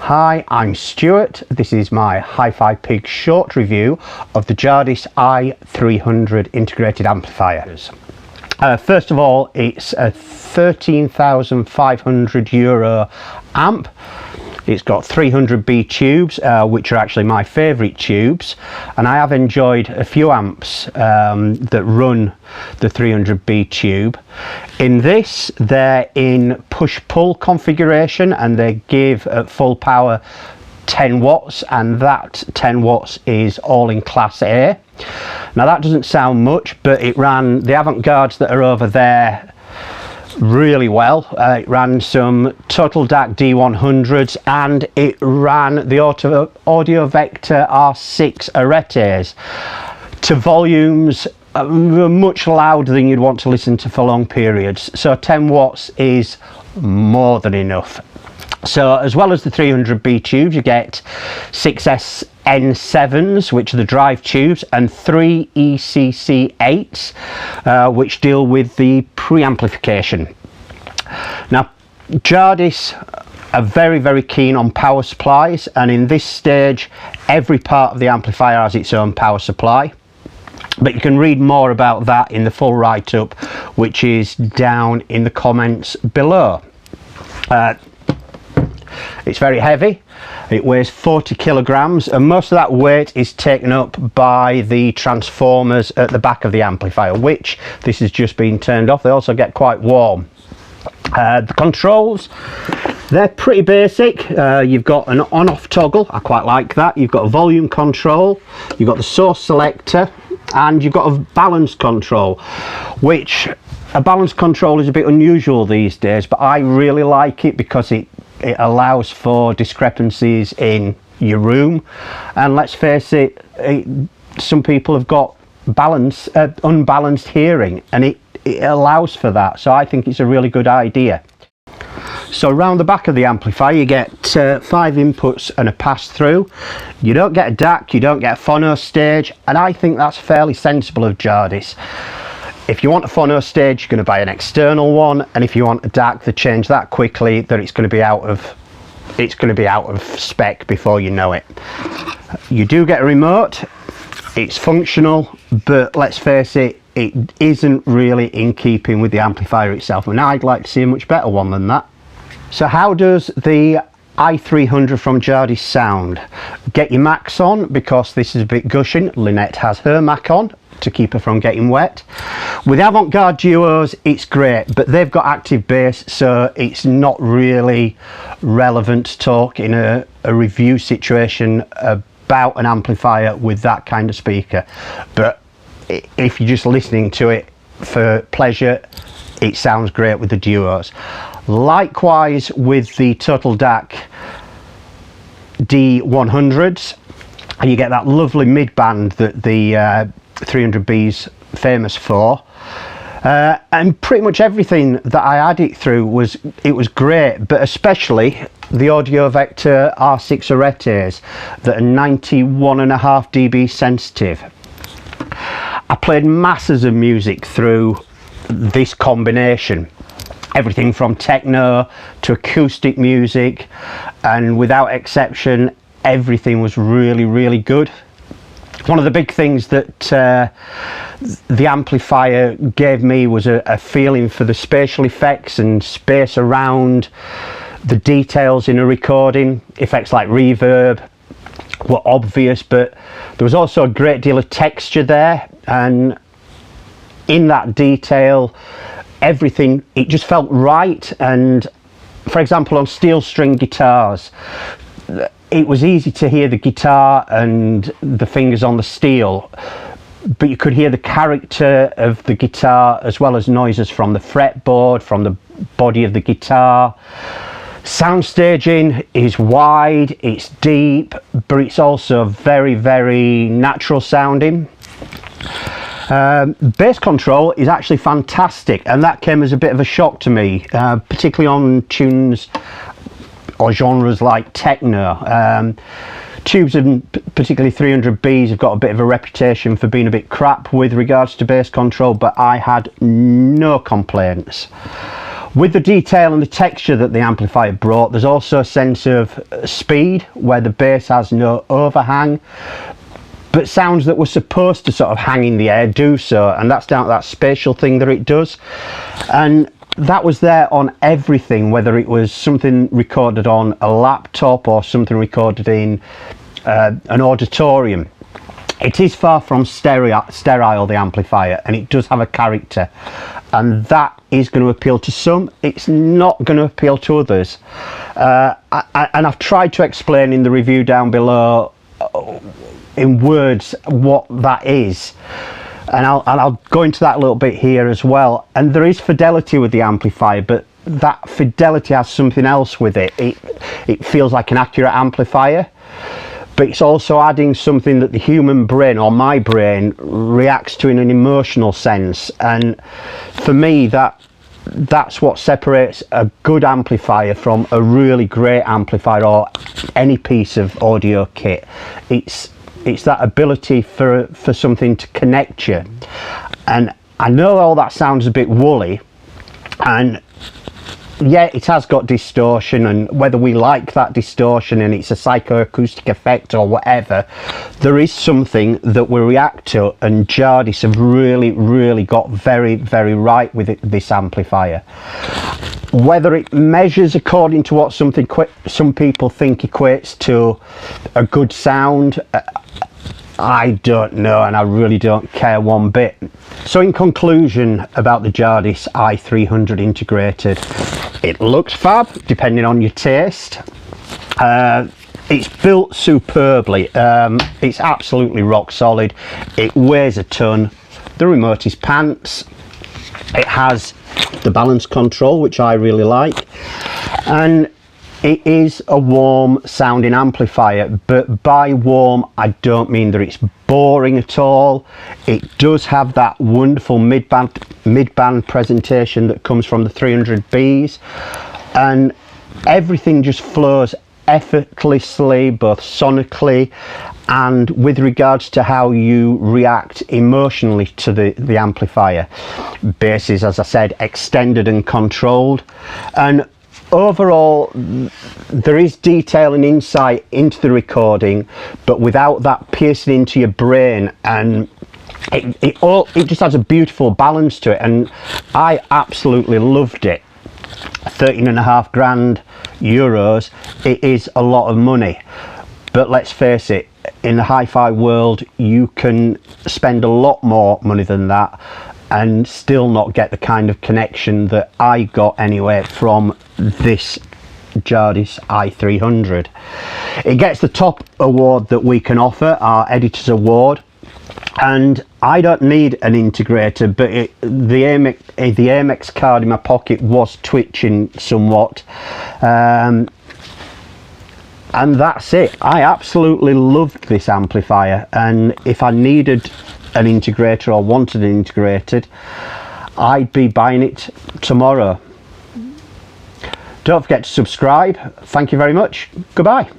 Hi, I'm Stuart. This is my Hi-Fi Pig short review of the JADIS I-300 integrated amplifiers. First of all, it's a €13,500 amp. It's got 300B tubes, which are actually my favourite tubes, and I have enjoyed a few amps that run the 300B tube. In this, they're in push-pull configuration, and they give at full power 10 watts, and that 10 watts is all in class A. Now that doesn't sound much, but it ran the avant-gardes that are over there really well. It ran some Total DAC D100s, and it ran the Audio Vector R6 Aretes to volumes much louder than you'd want to listen to for long periods, so 10 watts is more than enough. So as well as the 300B tubes, you get 6SN7s, which are the drive tubes, and 3 ECC8s, which deal with the preamplification. Now, JADIS are very, very keen on power supplies, and in this stage, every part of the amplifier has its own power supply. But you can read more about that in the full write-up, which is down in the comments below. It's very heavy. It weighs 40 kilograms, and most of that weight is taken up by the transformers at the back of the amplifier, which this has just been turned off. They also get quite warm. The controls, they're pretty basic. You've got an on-off toggle. I quite like that. You've got a volume control, you've got the source selector, and you've got a balance control, which a balance control is a bit unusual these days, but I really like it because it allows for discrepancies in your room, and let's face it, some people have got unbalanced hearing, and it allows for that, so I think it's a really good idea. So around the back of the amplifier you get 5 inputs and a pass-through. You don't get a DAC, you don't get a phono stage, and I think that's fairly sensible of JADIS. If you want a phono stage, you're going to buy an external one, and if you want a DAC, they change that quickly, that it's going to be out of spec before you know it. You do get a remote. It's functional, but let's face it, it isn't really in keeping with the amplifier itself, and I'd like to see a much better one than that. So how does the I-300 from JADIS sound? Get your Macs on, because this is a bit gushing. Lynette has her Mac on to keep her from getting wet. With avant-garde duos, it's great, but they've got active bass, so it's not really relevant to talk in a review situation about an amplifier with that kind of speaker. But if you're just listening to it for pleasure, it sounds great with the duos. Likewise with the Total DAC D100s, and you get that lovely mid-band that the 300B's famous for, and pretty much everything that I had it through was great, but especially the Audio Vector R6 Aretes that are 91.5 dB sensitive. I played masses of music through this combination, everything from techno to acoustic music, and without exception everything was really, really good. One of the big things that the amplifier gave me was a feeling for the spatial effects and space around the details in a recording. Effects like reverb were obvious, but there was also a great deal of texture there, and in that detail everything, it just felt right. And for example, on steel string guitars, it was easy to hear the guitar and the fingers on the steel, but you could hear the character of the guitar as well as noises from the fretboard, from the body of the guitar. Sound staging is wide, it's deep, but it's also very, very natural sounding. Bass control is actually fantastic, and that came as a bit of a shock to me, particularly on tunes or genres like techno. Tubes, and particularly 300Bs, have got a bit of a reputation for being a bit crap with regards to bass control, but I had no complaints. With the detail and the texture that the amplifier brought, there's also a sense of speed where the bass has no overhang, but sounds that were supposed to sort of hang in the air do so, and that's down to that spatial thing that it does. And that was there on everything, whether it was something recorded on a laptop or something recorded in an auditorium. It is far from sterile, the amplifier, and it does have a character, and that is going to appeal to some. It's not going to appeal to others, and I've tried to explain in the review down below in words what that is, and I'll go into that a little bit here as well. And there is fidelity with the amplifier, but that fidelity has something else with it. It feels like an accurate amplifier, but it's also adding something that the human brain, or my brain, reacts to in an emotional sense. And for me, that's what separates a good amplifier from a really great amplifier or any piece of audio kit. It's that ability for something to connect you. And I know all that sounds a bit woolly, and yeah, it has got distortion, and whether we like that distortion and it's a psychoacoustic effect or whatever, there is something that we react to, and JADIS have really got very right with this amplifier. Whether it measures according to what some people think equates to a good sound, I don't know, and I really don't care one bit. So in conclusion about the JADIS I-300 integrated, it looks fab depending on your taste. It's built superbly. It's absolutely rock solid. It weighs a ton. The remote is pants. It has the balance control, which I really like, and it is a warm sounding amplifier, but by warm I don't mean that it's boring at all. It does have that wonderful mid-band presentation that comes from the 300Bs, and everything just flows effortlessly, both sonically and with regards to how you react emotionally to the amplifier. Bass is, as I said, extended and controlled, and overall there is detail and insight into the recording, but without that piercing into your brain, and it just has a beautiful balance to it, and I absolutely loved it. 13.5 grand euros, it is a lot of money, but let's face it, in the hi-fi world you can spend a lot more money than that and still not get the kind of connection that I got anyway from this JADIS I-300. It gets the top award that we can offer, our Editor's Award, and I don't need an integrator, but the Amex card in my pocket was twitching somewhat, and that's it. I absolutely loved this amplifier, and if I needed an integrator or wanted an integrated, I'd be buying it tomorrow. Don't forget to subscribe. Thank you very much. Goodbye.